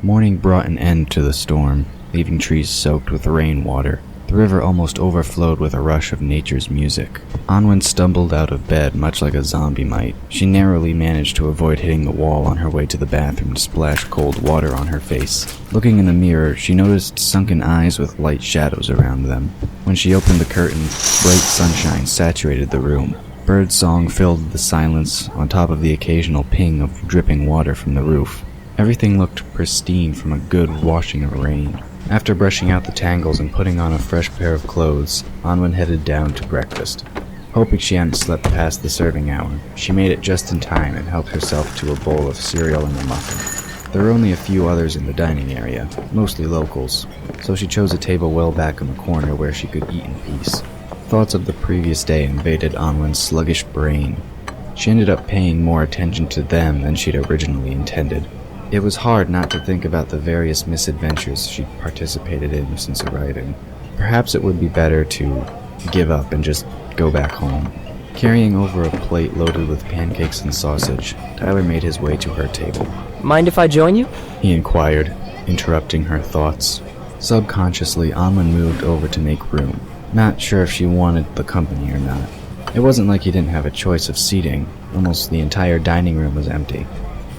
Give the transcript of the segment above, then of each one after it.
Morning brought an end to the storm, leaving trees soaked with rainwater. The river almost overflowed with a rush of nature's music. Anwen stumbled out of bed much like a zombie might. She narrowly managed to avoid hitting the wall on her way to the bathroom to splash cold water on her face. Looking in the mirror, she noticed sunken eyes with light shadows around them. When she opened the curtain, bright sunshine saturated the room. Bird song filled the silence on top of the occasional ping of dripping water from the roof. Everything looked pristine from a good washing of rain. After brushing out the tangles and putting on a fresh pair of clothes, Anwen headed down to breakfast. Hoping she hadn't slept past the serving hour, she made it just in time and helped herself to a bowl of cereal and a muffin. There were only a few others in the dining area, mostly locals, so she chose a table well back in the corner where she could eat in peace. Thoughts of the previous day invaded Anwen's sluggish brain. She ended up paying more attention to them than she'd originally intended. It was hard not to think about the various misadventures she'd participated in since arriving. Perhaps it would be better to give up and just go back home. Carrying over a plate loaded with pancakes and sausage, Tyler made his way to her table. Mind if I join you? He inquired, interrupting her thoughts. Subconsciously, Anwen moved over to make room, not sure if she wanted the company or not. It wasn't like he didn't have a choice of seating. Almost the entire dining room was empty.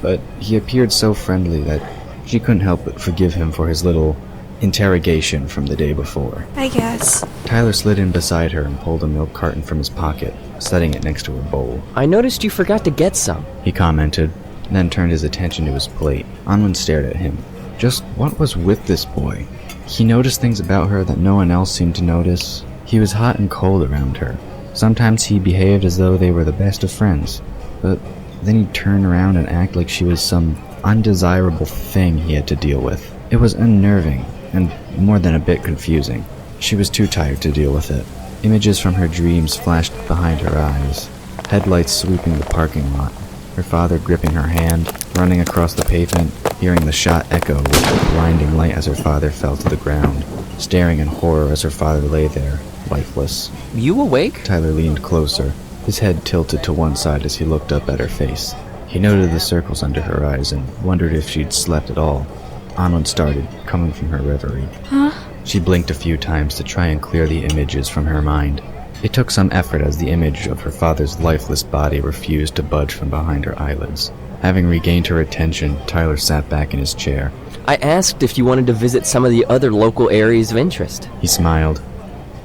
But he appeared so friendly that she couldn't help but forgive him for his little interrogation from the day before. I guess. Tyler slid in beside her and pulled a milk carton from his pocket, setting it next to her bowl. I noticed you forgot to get some, he commented, then turned his attention to his plate. Anwen stared at him. Just what was with this boy? He noticed things about her that no one else seemed to notice. He was hot and cold around her. Sometimes he behaved as though they were the best of friends, but then he'd turn around and act like she was some undesirable thing he had to deal with. It was unnerving, and more than a bit confusing. She was too tired to deal with it. Images from her dreams flashed behind her eyes. Headlights sweeping the parking lot. Her father gripping her hand, running across the pavement, hearing the shot echo with blinding light as her father fell to the ground, staring in horror as her father lay there, lifeless. You awake? Tyler leaned closer, his head tilted to one side as he looked up at her face. He noted the circles under her eyes and wondered if she'd slept at all. Anwen started, coming from her reverie. Huh? She blinked a few times to try and clear the images from her mind. It took some effort as the image of her father's lifeless body refused to budge from behind her eyelids. Having regained her attention, Tyler sat back in his chair. I asked if you wanted to visit some of the other local areas of interest. He smiled.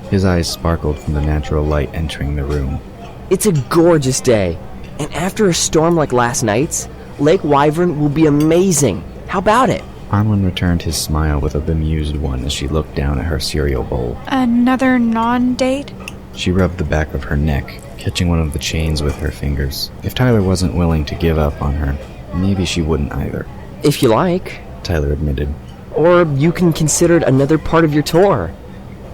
His eyes sparkled from the natural light entering the room. It's a gorgeous day, and after a storm like last night's, Lake Wyvern will be amazing. How about it? Anwen returned his smile with a bemused one as she looked down at her cereal bowl. Another non-date? She rubbed the back of her neck, catching one of the chains with her fingers. If Tyler wasn't willing to give up on her, maybe she wouldn't either. If you like, Tyler admitted. Or you can consider it another part of your tour.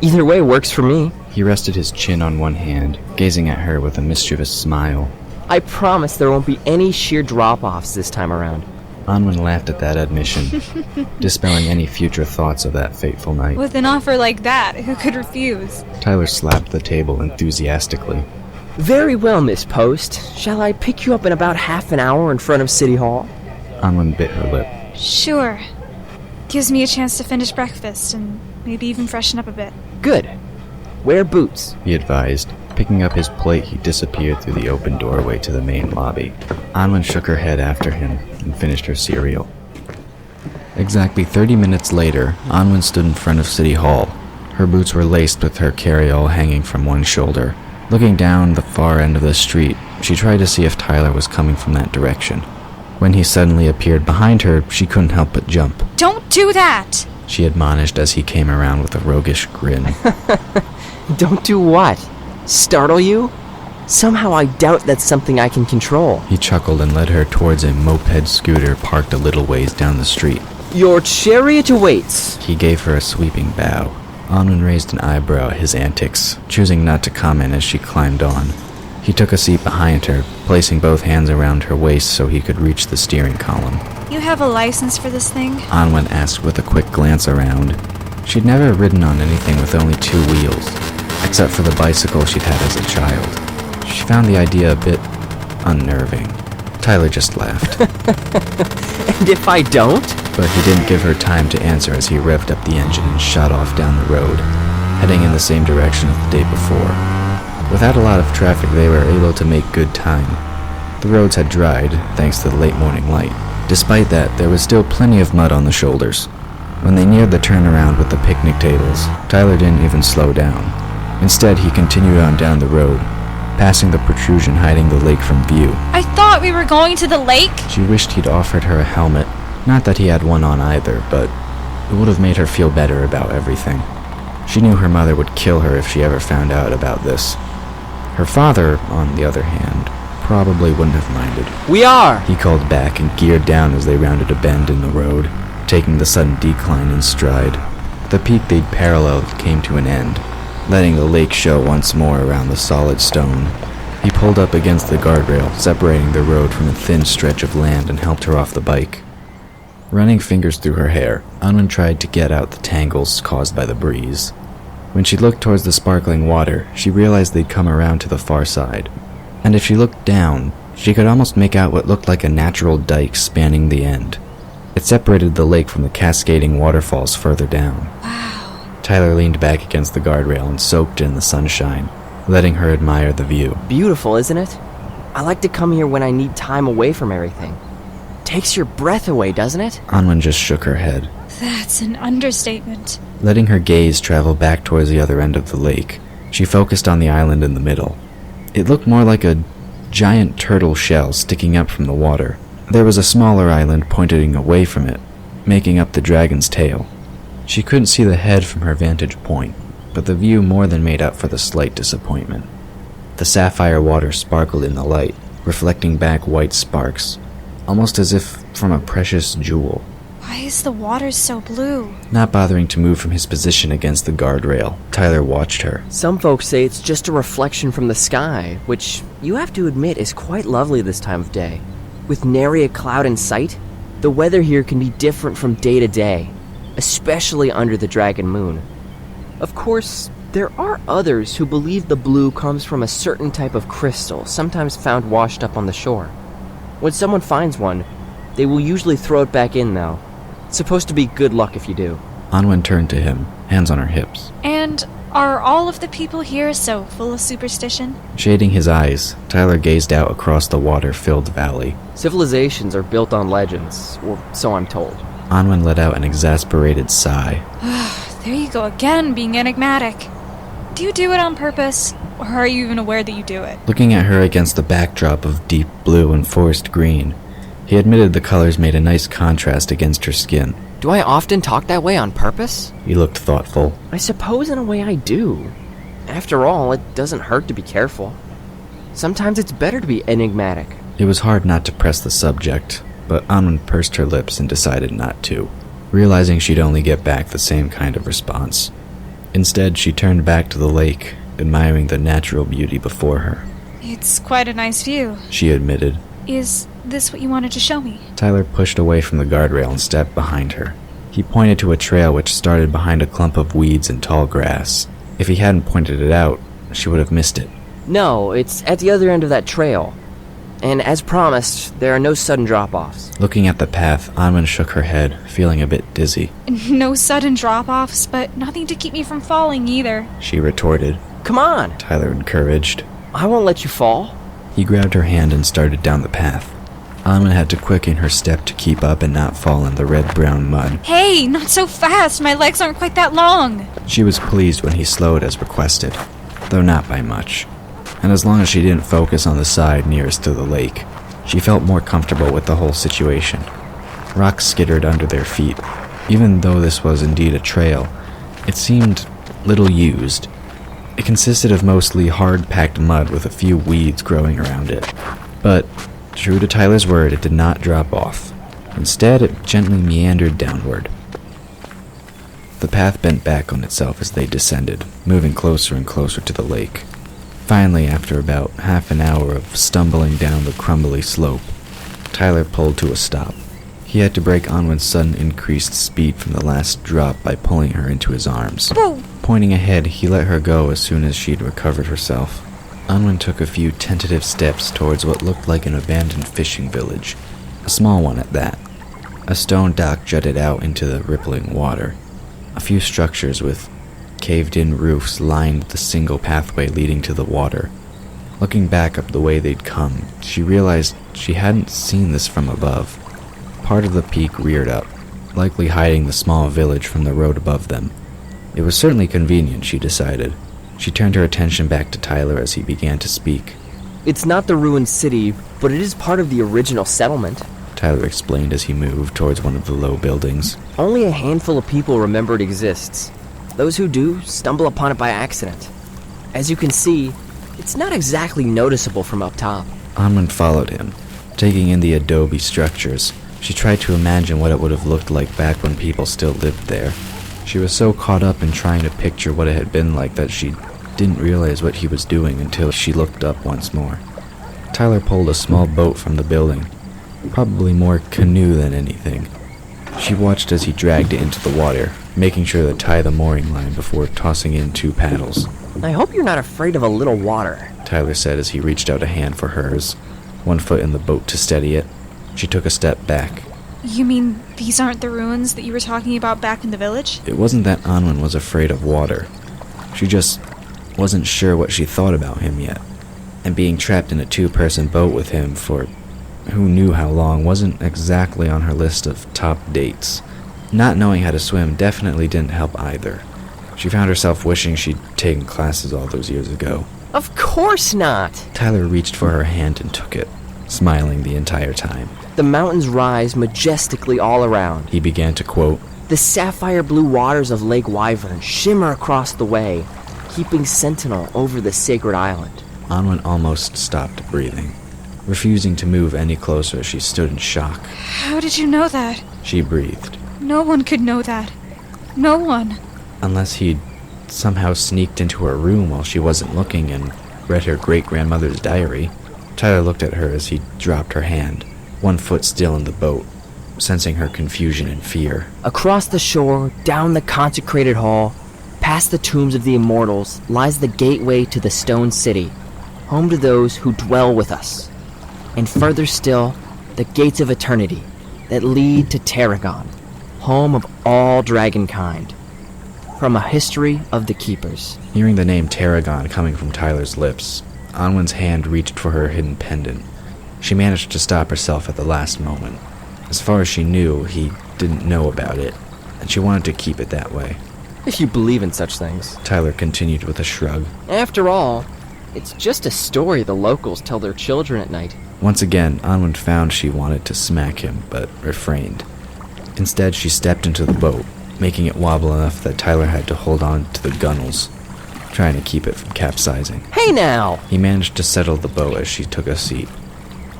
Either way works for me. He rested his chin on one hand, gazing at her with a mischievous smile. I promise there won't be any sheer drop-offs this time around. Anwen laughed at that admission, dispelling any future thoughts of that fateful night. With an offer like that, who could refuse? Tyler slapped the table enthusiastically. Very well, Miss Post. Shall I pick you up in about half an hour in front of City Hall? Anwen bit her lip. Sure. Gives me a chance to finish breakfast and maybe even freshen up a bit. Good. Wear boots, he advised. Picking up his plate, he disappeared through the open doorway to the main lobby. Anwen shook her head after him and finished her cereal. Exactly 30 minutes later, Anwen stood in front of City Hall. Her boots were laced with her carry-all hanging from one shoulder. Looking down the far end of the street, she tried to see if Tyler was coming from that direction. When he suddenly appeared behind her, she couldn't help but jump. Don't do that! She admonished as he came around with a roguish grin. Don't do what? Startle you? Somehow I doubt that's something I can control. He chuckled and led her towards a moped scooter parked a little ways down the street. Your chariot awaits. He gave her a sweeping bow. Anwen raised an eyebrow at his antics, choosing not to comment as she climbed on. He took a seat behind her, placing both hands around her waist so he could reach the steering column. You have a license for this thing? Anwen asked with a quick glance around. She'd never ridden on anything with only 2 wheels, except for the bicycle she'd had as a child. She found the idea a bit unnerving. Tyler just laughed. And if I don't? but he didn't give her time to answer as he revved up the engine and shot off down the road, heading in the same direction as the day before. Without a lot of traffic, they were able to make good time. The roads had dried, thanks to the late morning light. Despite that, there was still plenty of mud on the shoulders. When they neared the turnaround with the picnic tables, Tyler didn't even slow down. Instead, he continued on down the road, passing the protrusion hiding the lake from view. I thought we were going to the lake. She wished he'd offered her a helmet. Not that he had one on either, but it would have made her feel better about everything. She knew her mother would kill her if she ever found out about this. Her father, on the other hand, probably wouldn't have minded. We are! He called back and geared down as they rounded a bend in the road, taking the sudden decline in stride. The peak they'd paralleled came to an end, letting the lake show once more around the solid stone. He pulled up against the guardrail, separating the road from a thin stretch of land, and helped her off the bike. Running fingers through her hair, Anwen tried to get out the tangles caused by the breeze. When she looked towards the sparkling water, she realized they'd come around to the far side. And if she looked down, she could almost make out what looked like a natural dike spanning the end. It separated the lake from the cascading waterfalls further down. Wow. Tyler leaned back against the guardrail and soaked in the sunshine, letting her admire the view. Beautiful, isn't it? I like to come here when I need time away from everything. Takes your breath away, doesn't it? Anwen just shook her head. That's an understatement. Letting her gaze travel back towards the other end of the lake, she focused on the island in the middle. It looked more like a giant turtle shell sticking up from the water. There was a smaller island pointing away from it, making up the dragon's tail. She couldn't see the head from her vantage point, but the view more than made up for the slight disappointment. The sapphire water sparkled in the light, reflecting back white sparks, almost as if from a precious jewel. Why is the water so blue? Not bothering to move from his position against the guardrail, Tyler watched her. Some folks say it's just a reflection from the sky, which you have to admit is quite lovely this time of day. With nary a cloud in sight, the weather here can be different from day to day, especially under the dragon moon. Of course, there are others who believe the blue comes from a certain type of crystal, sometimes found washed up on the shore. When someone finds one, they will usually throw it back in, though. It's supposed to be good luck if you do. Anwen turned to him, hands on her hips. And are all of the people here so full of superstition? Shading his eyes, Tyler gazed out across the water-filled valley. Civilizations are built on legends, or so I'm told. Anwen let out an exasperated sigh. There you go again, being enigmatic. Do you do it on purpose, or are you even aware that you do it? Looking at her against the backdrop of deep blue and forest green, he admitted the colors made a nice contrast against her skin. Do I often talk that way on purpose? He looked thoughtful. I suppose in a way I do. After all, it doesn't hurt to be careful. Sometimes it's better to be enigmatic. It was hard not to press the subject, but Anwen pursed her lips and decided not to, realizing she'd only get back the same kind of response. Instead, she turned back to the lake, admiring the natural beauty before her. It's quite a nice view. She admitted. Is this what you wanted to show me? Tyler pushed away from the guardrail and stepped behind her. He pointed to a trail which started behind a clump of weeds and tall grass. If he hadn't pointed it out, she would have missed it. No, it's at the other end of that trail. And as promised, there are no sudden drop-offs. Looking at the path, Anwen shook her head, feeling a bit dizzy. No sudden drop-offs, but nothing to keep me from falling either. She retorted. Come on! Tyler encouraged. I won't let you fall. He grabbed her hand and started down the path. Anwen had to quicken her step to keep up and not fall in the red-brown mud. Hey, not so fast! My legs aren't quite that long! She was pleased when he slowed as requested, though not by much. And as long as she didn't focus on the side nearest to the lake, she felt more comfortable with the whole situation. Rocks skittered under their feet. Even though this was indeed a trail, it seemed little used. It consisted of mostly hard-packed mud with a few weeds growing around it. But, true to Tyler's word, it did not drop off. Instead, it gently meandered downward. The path bent back on itself as they descended, moving closer and closer to the lake. Finally, after about half an hour of stumbling down the crumbly slope, Tyler pulled to a stop. He had to break Anwen's sudden increased speed from the last drop by pulling her into his arms. Whoa! Pointing ahead, he let her go as soon as she'd recovered herself. Anwen took a few tentative steps towards what looked like an abandoned fishing village, a small one at that. A stone dock jutted out into the rippling water. A few structures with caved-in roofs lined the single pathway leading to the water. Looking back up the way they'd come, she realized she hadn't seen this from above. Part of the peak reared up, likely hiding the small village from the road above them. It was certainly convenient, she decided. She turned her attention back to Tyler as he began to speak. It's not the ruined city, but it is part of the original settlement. Tyler explained as he moved towards one of the low buildings. Only a handful of people remember it exists. Those who do stumble upon it by accident. As you can see, it's not exactly noticeable from up top. Anwen followed him, taking in the adobe structures. She tried to imagine what it would have looked like back when people still lived there. She was so caught up in trying to picture what it had been like that she didn't realize what he was doing until she looked up once more. Tyler pulled a small boat from the building, probably more canoe than anything. She watched as he dragged it into the water, making sure to tie the mooring line before tossing in 2 paddles. I hope you're not afraid of a little water, Tyler said as he reached out a hand for hers, 1 foot in the boat to steady it. She took a step back. You mean these aren't the ruins that you were talking about back in the village? It wasn't that Anwen was afraid of water. She just wasn't sure what she thought about him yet. And being trapped in a 2-person boat with him for who knew how long wasn't exactly on her list of top dates. Not knowing how to swim definitely didn't help either. She found herself wishing she'd taken classes all those years ago. Of course not! Tyler reached for her hand and took it, smiling the entire time. The mountains rise majestically all around. He began to quote, The sapphire blue waters of Lake Wyvern shimmer across the way, keeping sentinel over the sacred island. Anwen almost stopped breathing, refusing to move any closer as she stood in shock. How did you know that? She breathed. No one could know that. No one. Unless he'd somehow sneaked into her room while she wasn't looking and read her great-grandmother's diary. Tyler looked at her as he dropped her hand, 1 foot still in the boat, sensing her confusion and fear. Across the shore, down the consecrated hall, past the tombs of the immortals, lies the gateway to the stone city, home to those who dwell with us. And further still, the gates of eternity that lead to Tarragon, home of all dragonkind. From a history of the Keepers. Hearing the name Tarragon coming from Tyler's lips, Anwen's hand reached for her hidden pendant. She managed to stop herself at the last moment. As far as she knew, he didn't know about it, and she wanted to keep it that way. If you believe in such things. Tyler continued with a shrug. After all, it's just a story the locals tell their children at night. Once again, Anwen found she wanted to smack him, but refrained. Instead, she stepped into the boat, making it wobble enough that Tyler had to hold on to the gunnels, trying to keep it from capsizing. Hey now! He managed to settle the boat as she took a seat,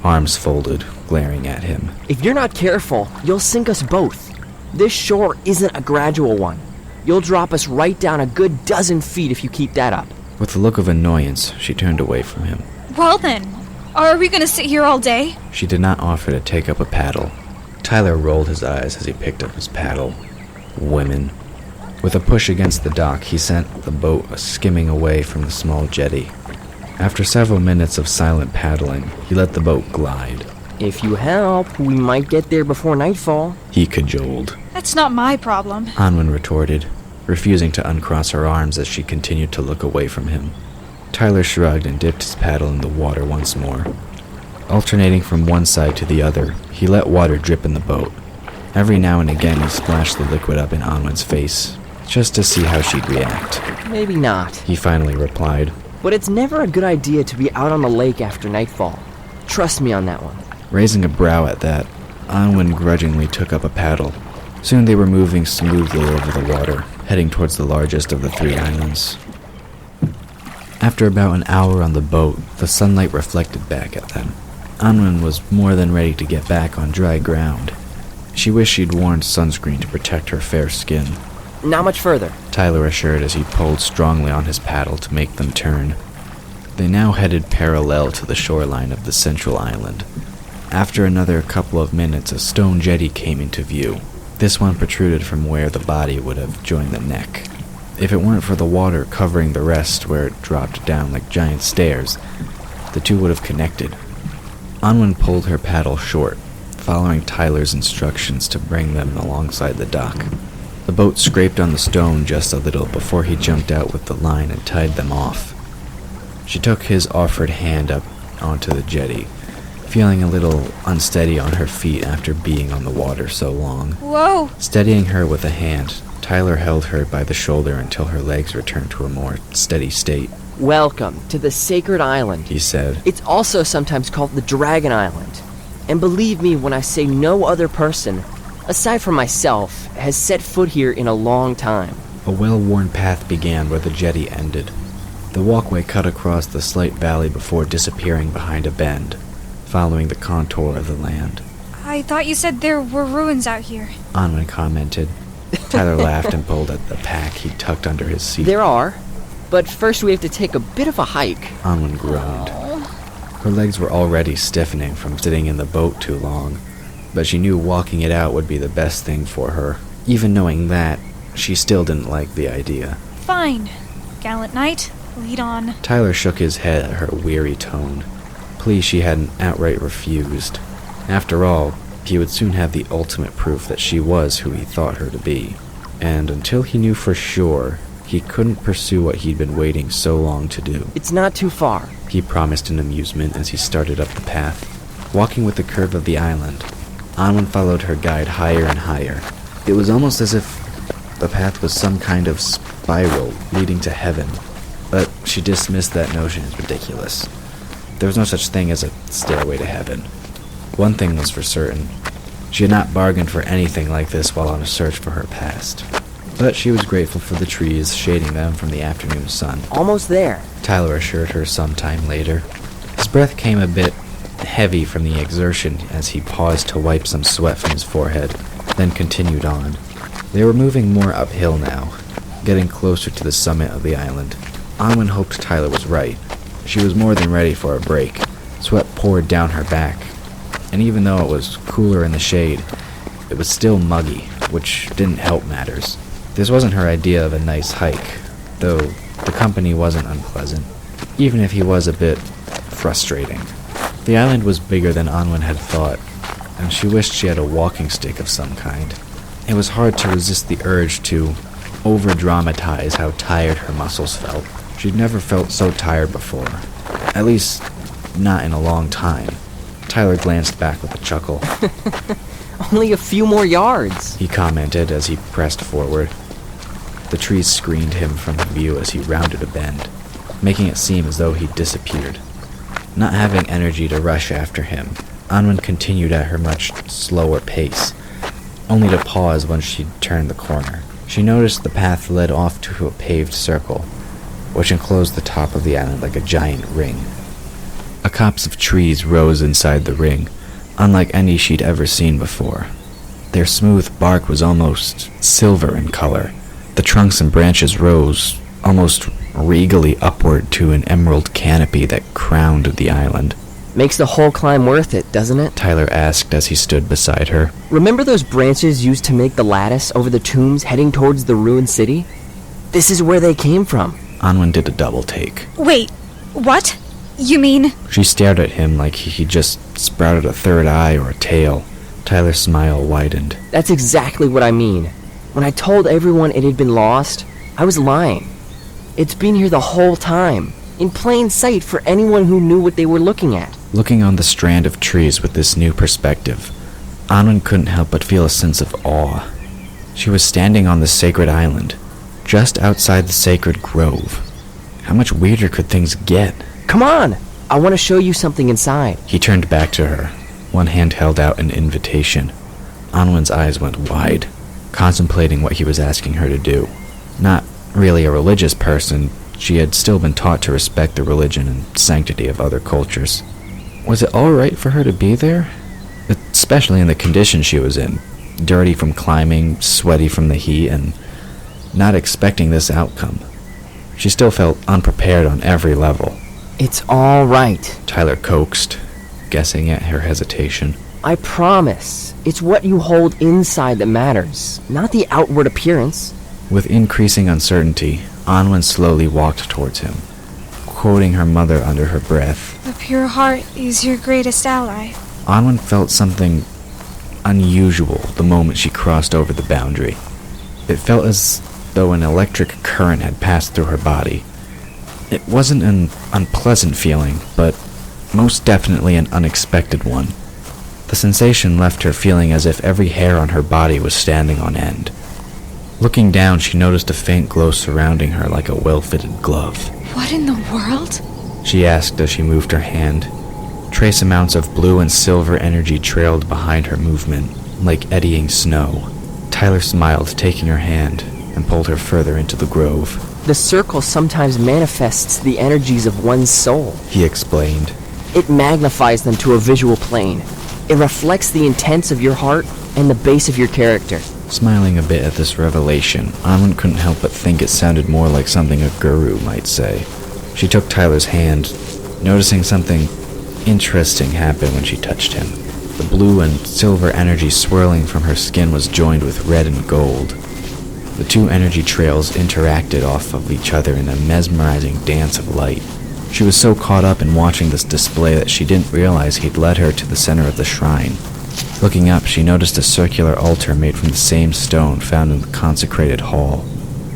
arms folded, glaring at him. If you're not careful, you'll sink us both. This shore isn't a gradual one. You'll drop us right down a good 12 feet if you keep that up. With a look of annoyance, she turned away from him. Well then, are we gonna sit here all day? She did not offer to take up a paddle. Tyler rolled his eyes as he picked up his paddle. Women. With a push against the dock, he sent the boat skimming away from the small jetty. After several minutes of silent paddling, he let the boat glide. If you help, we might get there before nightfall. He cajoled. That's not my problem. Anwen retorted, refusing to uncross her arms as she continued to look away from him. Tyler shrugged and dipped his paddle in the water once more. Alternating from one side to the other, he let water drip in the boat. Every now and again, he splashed the liquid up in Anwen's face, just to see how she'd react. Maybe not. He finally replied. But it's never a good idea to be out on the lake after nightfall. Trust me on that one. Raising a brow at that, Anwen grudgingly took up a paddle. Soon they were moving smoothly over the water, heading towards the largest of the 3 islands. After about an hour on the boat, the sunlight reflected back at them. Anwen was more than ready to get back on dry ground. She wished she'd worn sunscreen to protect her fair skin. Not much further, Tyler assured as he pulled strongly on his paddle to make them turn. They now headed parallel to the shoreline of the central island. After another couple of minutes, a stone jetty came into view. This one protruded from where the body would have joined the neck. If it weren't for the water covering the rest where it dropped down like giant stairs, the two would have connected. Anwen pulled her paddle short, following Tyler's instructions to bring them alongside the dock. The boat scraped on the stone just a little before he jumped out with the line and tied them off. She took his offered hand up onto the jetty, feeling a little unsteady on her feet after being on the water so long. Whoa! Steadying her with a hand, Tyler held her by the shoulder until her legs returned to a more steady state. Welcome to the Sacred Island, He said. It's also sometimes called the Dragon Island. And believe me when I say no other person, aside from myself, has set foot here in a long time. A well-worn path began where the jetty ended. The walkway cut across the slight valley before disappearing behind a bend, following the contour of the land. I thought you said there were ruins out here. Anwen commented. Tyler laughed and pulled at the pack he tucked under his seat. There are, but first we have to take a bit of a hike. Anwen groaned. Her legs were already stiffening from sitting in the boat too long, but she knew walking it out would be the best thing for her. Even knowing that, she still didn't like the idea. Fine. Gallant knight, lead on. Tyler shook his head at her weary tone. Plea she hadn't outright refused. After all, he would soon have the ultimate proof that she was who he thought her to be. And until he knew for sure, he couldn't pursue what he'd been waiting so long to do. It's not too far. He promised in amusement as he started up the path. Walking with the curve of the island, Anwen followed her guide higher and higher. It was almost as if the path was some kind of spiral leading to heaven, but she dismissed that notion as ridiculous. There was no such thing as a stairway to heaven. One thing was for certain. She had not bargained for anything like this while on a search for her past. But she was grateful for the trees shading them from the afternoon sun. Almost there. Tyler assured her sometime later. His breath came a bit heavy from the exertion as he paused to wipe some sweat from his forehead, then continued on. They were moving more uphill now, getting closer to the summit of the island. Anwen hoped Tyler was right. She was more than ready for a break. Sweat poured down her back, and even though it was cooler in the shade, it was still muggy, which didn't help matters. This wasn't her idea of a nice hike, though the company wasn't unpleasant, even if he was a bit frustrating. The island was bigger than Anwen had thought, and she wished she had a walking stick of some kind. It was hard to resist the urge to over-dramatize how tired her muscles felt. She'd never felt so tired before, at least not in a long time. Tyler glanced back with a chuckle. Only a few more yards, He commented as he pressed forward. The trees screened him from view as he rounded a bend, making it seem as though he'd disappeared. Not having energy to rush after him, Anwen continued at her much slower pace, only to pause when she turned the corner. She noticed the path led off to a paved circle, which enclosed the top of the island like a giant ring. A copse of trees rose inside the ring, unlike any she'd ever seen before. Their smooth bark was almost silver in color. The trunks and branches rose almost regally upward to an emerald canopy that crowned the island. Makes the whole climb worth it, doesn't it? Tyler asked as he stood beside her. Remember those branches used to make the lattice over the tombs heading towards the ruined city? This is where they came from. Anwen did a double take. Wait, what? You mean... She stared at him like he just sprouted a third eye or a tail. Tyler's smile widened. That's exactly what I mean. When I told everyone it had been lost, I was lying. It's been here the whole time, in plain sight for anyone who knew what they were looking at. Looking on the strand of trees with this new perspective, Anwen couldn't help but feel a sense of awe. She was standing on the sacred island, just outside the sacred grove. How much weirder could things get? Come on! I want to show you something inside. He turned back to her, one hand held out in invitation. Anwen's eyes went wide, contemplating what he was asking her to do. Not really a religious person, she had still been taught to respect the religion and sanctity of other cultures. Was it all right for her to be there? Especially in the condition she was in, dirty from climbing, sweaty from the heat, and not expecting this outcome. She still felt unprepared on every level. It's all right. Tyler coaxed, guessing at her hesitation. I promise. It's what you hold inside that matters, not the outward appearance. With increasing uncertainty, Anwen slowly walked towards him, quoting her mother under her breath. The pure heart is your greatest ally. Anwen felt something unusual the moment she crossed over the boundary. It felt as though an electric current had passed through her body. It wasn't an unpleasant feeling, but most definitely an unexpected one. The sensation left her feeling as if every hair on her body was standing on end. Looking down, she noticed a faint glow surrounding her like a well-fitted glove. What in the world? She asked as she moved her hand. Trace amounts of blue and silver energy trailed behind her movement, like eddying snow. Tyler smiled, taking her hand, and pulled her further into the grove. The circle sometimes manifests the energies of one's soul, He explained. It magnifies them to a visual plane. It reflects the intents of your heart and the base of your character. Smiling a bit at this revelation, Anwen couldn't help but think it sounded more like something a guru might say. She took Tyler's hand, noticing something interesting happen when she touched him. The blue and silver energy swirling from her skin was joined with red and gold. The two energy trails interacted off of each other in a mesmerizing dance of light. She was so caught up in watching this display that she didn't realize he'd led her to the center of the shrine. Looking up, she noticed a circular altar made from the same stone found in the consecrated hall.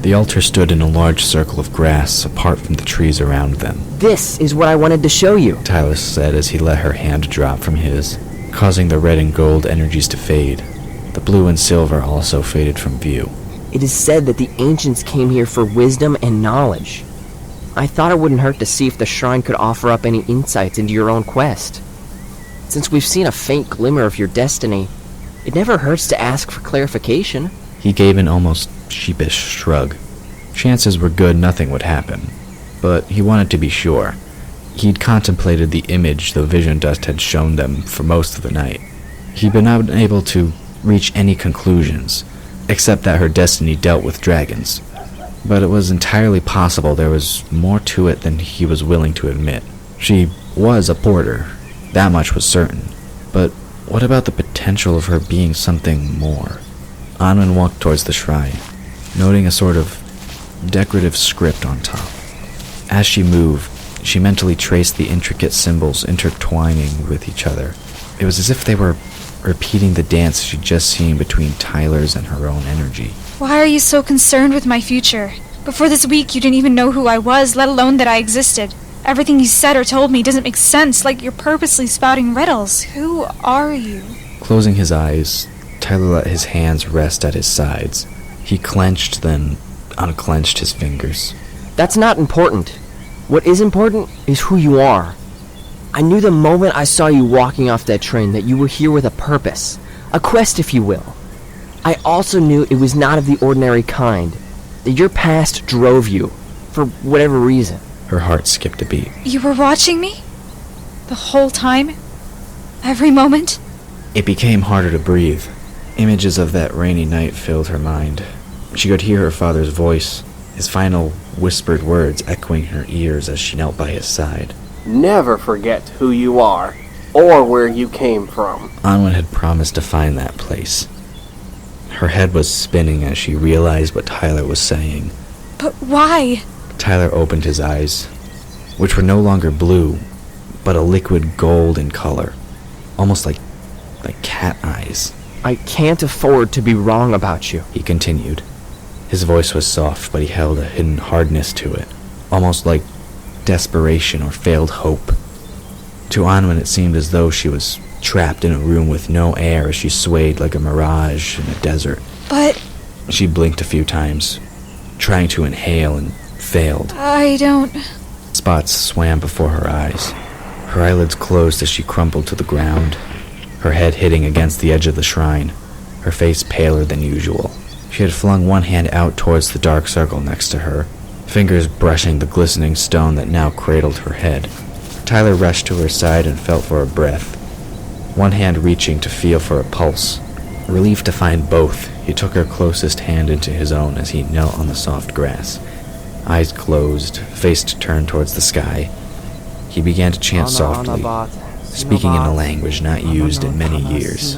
The altar stood in a large circle of grass, apart from the trees around them. This is what I wanted to show you, Tyler said as he let her hand drop from his, causing the red and gold energies to fade. The blue and silver also faded from view. It is said that the ancients came here for wisdom and knowledge. I thought it wouldn't hurt to see if the shrine could offer up any insights into your own quest. Since we've seen a faint glimmer of your destiny, it never hurts to ask for clarification. He gave an almost sheepish shrug. Chances were good nothing would happen, but he wanted to be sure. He'd contemplated the image the vision dust had shown them for most of the night. He'd been unable to reach any conclusions, except that her destiny dealt with dragons. But it was entirely possible there was more to it than he was willing to admit. She was a porter, that much was certain. But what about the potential of her being something more? Anwen walked towards the shrine, noting a sort of decorative script on top. As she moved, she mentally traced the intricate symbols intertwining with each other. It was as if they were repeating the dance she'd just seen between Tyler's and her own energy. Why are you so concerned with my future? Before this week, you didn't even know who I was, let alone that I existed. Everything you said or told me doesn't make sense, like you're purposely spouting riddles. Who are you? Closing his eyes, Tyler let his hands rest at his sides. He clenched, then unclenched his fingers. That's not important. What is important is who you are. I knew the moment I saw you walking off that train that you were here with a purpose, a quest if you will. I also knew it was not of the ordinary kind, that your past drove you, for whatever reason. Her heart skipped a beat. You were watching me? The whole time? Every moment? It became harder to breathe. Images of that rainy night filled her mind. She could hear her father's voice, his final whispered words echoing her ears as she knelt by his side. Never forget who you are, or where you came from. Anwen had promised to find that place. Her head was spinning as she realized what Tyler was saying. But why? Tyler opened his eyes, which were no longer blue, but a liquid gold in color, almost like cat eyes. I can't afford to be wrong about you, He continued. His voice was soft, but he held a hidden hardness to it, almost like desperation or failed hope. To Anwen it seemed as though she was trapped in a room with no air as she swayed like a mirage in a desert. But She blinked a few times, trying to inhale, and failed. I don't... Spots swam before her eyes. Her eyelids closed as she crumpled to the ground, her head hitting against the edge of the shrine, her face paler than usual. She had flung one hand out towards the dark circle next to her, fingers brushing the glistening stone that now cradled her head. Tyler rushed to her side and felt for a breath, one hand reaching to feel for a pulse. Relieved to find both, he took her closest hand into his own as he knelt on the soft grass. Eyes closed, face turned towards the sky. He began to chant softly, speaking in a language not used in many years.